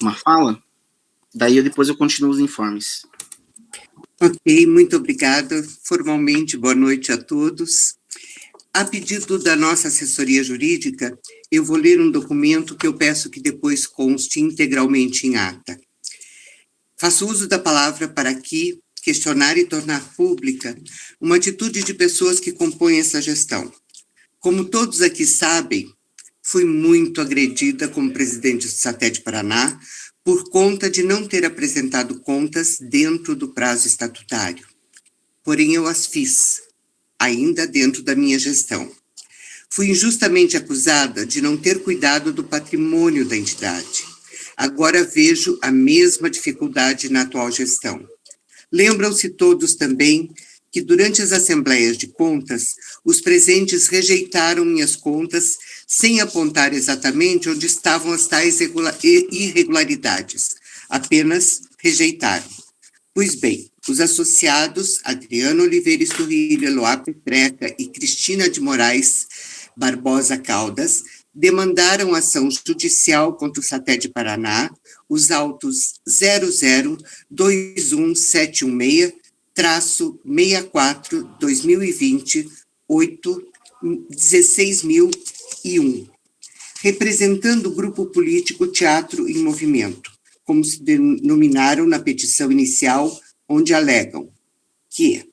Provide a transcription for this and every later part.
uma fala, daí depois eu continuo os informes. Ok, muito obrigada. Formalmente, boa noite a todos. A pedido da nossa assessoria jurídica, eu vou ler um documento que eu peço que depois conste integralmente em ata. Faço uso da palavra para aqui questionar e tornar pública uma atitude de pessoas que compõem essa gestão. Como todos aqui sabem, fui muito agredida como presidente do SATED Paraná por conta de não ter apresentado contas dentro do prazo estatutário. Porém, eu as fiz, ainda dentro da minha gestão. Fui injustamente acusada de não ter cuidado do patrimônio da entidade. Agora vejo a mesma dificuldade na atual gestão. Lembram-se todos também que durante as assembleias de contas, os presentes rejeitaram minhas contas sem apontar exatamente onde estavam as tais irregularidades. Apenas rejeitaram. Pois bem, os associados Adriano Oliveira Esturrilho, Eloá Petreca e Cristina de Moraes Barbosa Caldas demandaram ação judicial contra o SATED Paraná, os autos 0021716-64-2020, 16.001, representando o grupo político Teatro em Movimento, como se denominaram na petição inicial, onde alegam que,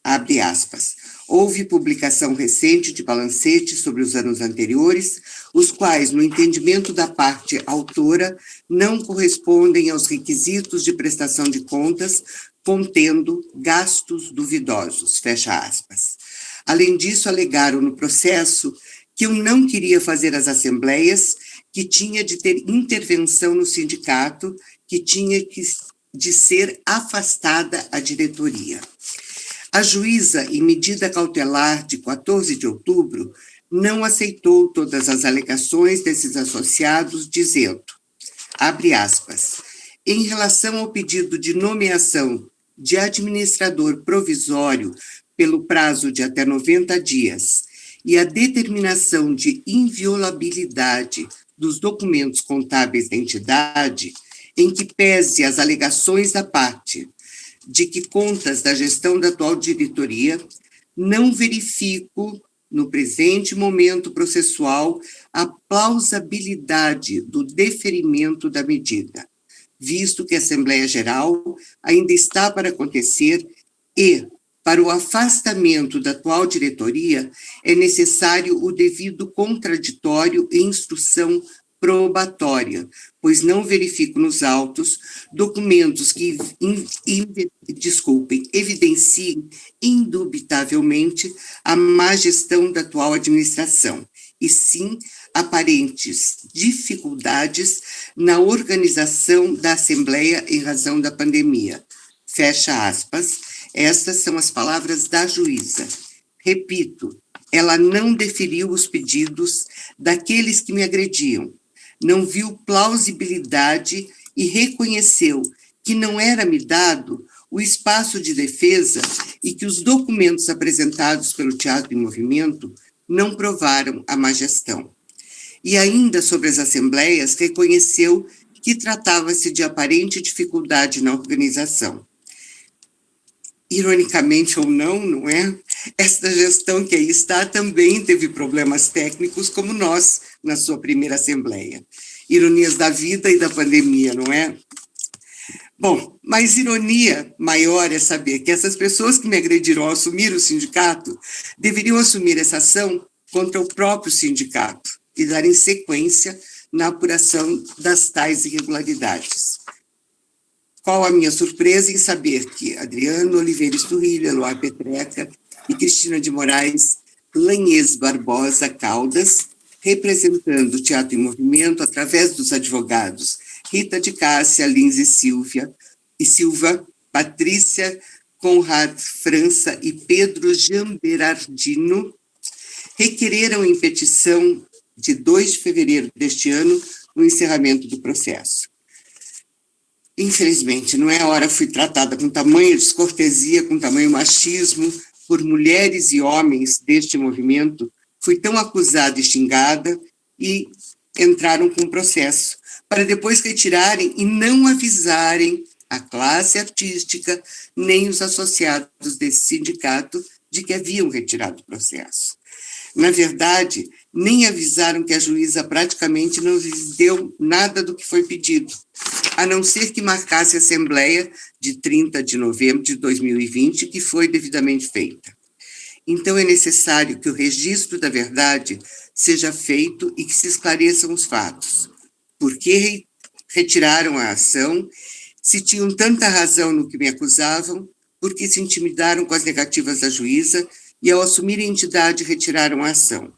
abre aspas, houve publicação recente de balancetes sobre os anos anteriores, os quais, no entendimento da parte autora, não correspondem aos requisitos de prestação de contas, contendo gastos duvidosos, fecha aspas. Além disso, alegaram no processo que eu não queria fazer as assembleias, que tinha de ter intervenção no sindicato, que tinha de ser afastada a diretoria. A juíza, em medida cautelar de 14 de outubro, não aceitou todas as alegações desses associados, dizendo, abre aspas, em relação ao pedido de nomeação de administrador provisório pelo prazo de até 90 dias e a determinação de inviolabilidade dos documentos contábeis da entidade, em que pese as alegações da parte de que contas da gestão da atual diretoria, não verifico, no presente momento processual, a plausibilidade do deferimento da medida, visto que a Assembleia Geral ainda está para acontecer e, para o afastamento da atual diretoria, é necessário o devido contraditório e instrução probatória, pois não verifico nos autos documentos que, evidenciem indubitavelmente a má gestão da atual administração, e sim aparentes dificuldades na organização da Assembleia em razão da pandemia. Fecha aspas. Estas são as palavras da juíza. Repito, ela não deferiu os pedidos daqueles que me agrediam, não viu plausibilidade e reconheceu que não era me dado o espaço de defesa e que os documentos apresentados pelo Teatro em Movimento não provaram a má gestão. E ainda sobre as assembleias, reconheceu que tratava-se de aparente dificuldade na organização. Ironicamente ou não, não é? Esta gestão que aí está também teve problemas técnicos, como nós, na sua primeira assembleia. Ironias da vida e da pandemia, não é? Bom, mas ironia maior é saber que essas pessoas que me agrediram ao assumir o sindicato deveriam assumir essa ação contra o próprio sindicato e darem sequência na apuração das tais irregularidades. Qual a minha surpresa em saber que Adriano Oliveira Esturrilho, Eloá Petreca e Cristina de Moraes Lanhes Barbosa Caldas, representando o Teatro em Movimento através dos advogados Rita de Cássia, Lins e Silva, Patrícia Conrad França e Pedro Jamberardino, requereram em petição de 2 de fevereiro deste ano o encerramento do processo. Infelizmente, não é a hora, fui tratada com tamanha descortesia, com tamanho machismo, por mulheres e homens deste movimento, fui tão acusada e xingada, e entraram com o processo, para depois retirarem e não avisarem a classe artística nem os associados desse sindicato de que haviam retirado o processo. Na verdade, nem avisaram que a juíza praticamente não lhes deu nada do que foi pedido, a não ser que marcasse a assembleia de 30 de novembro de 2020, que foi devidamente feita. Então, é necessário que o registro da verdade seja feito e que se esclareçam os fatos. Por que retiraram a ação? Se tinham tanta razão no que me acusavam, por que se intimidaram com as negativas da juíza e, ao assumir a entidade, retiraram a ação?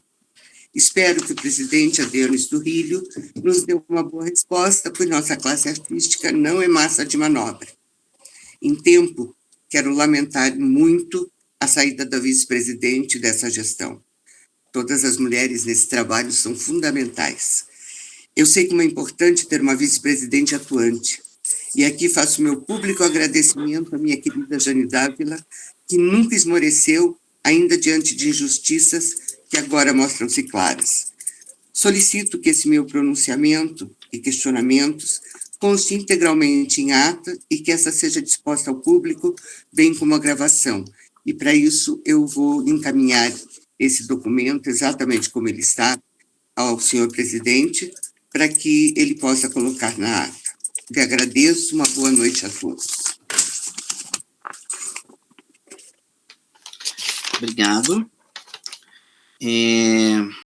Espero que o presidente Adenis do Rio nos dê uma boa resposta, pois nossa classe artística não é massa de manobra. Em tempo, quero lamentar muito a saída da vice-presidente dessa gestão. Todas as mulheres nesse trabalho são fundamentais. Eu sei como é importante ter uma vice-presidente atuante. E aqui faço meu público agradecimento à minha querida Jane Dávila, que nunca esmoreceu, ainda diante de injustiças que agora mostram-se claras. Solicito que esse meu pronunciamento e questionamentos conste integralmente em ata e que essa seja disposta ao público, bem como a gravação. E, para isso, eu vou encaminhar esse documento, exatamente como ele está, ao senhor presidente, para que ele possa colocar na ata. Lhe agradeço, uma boa noite a todos. Obrigado.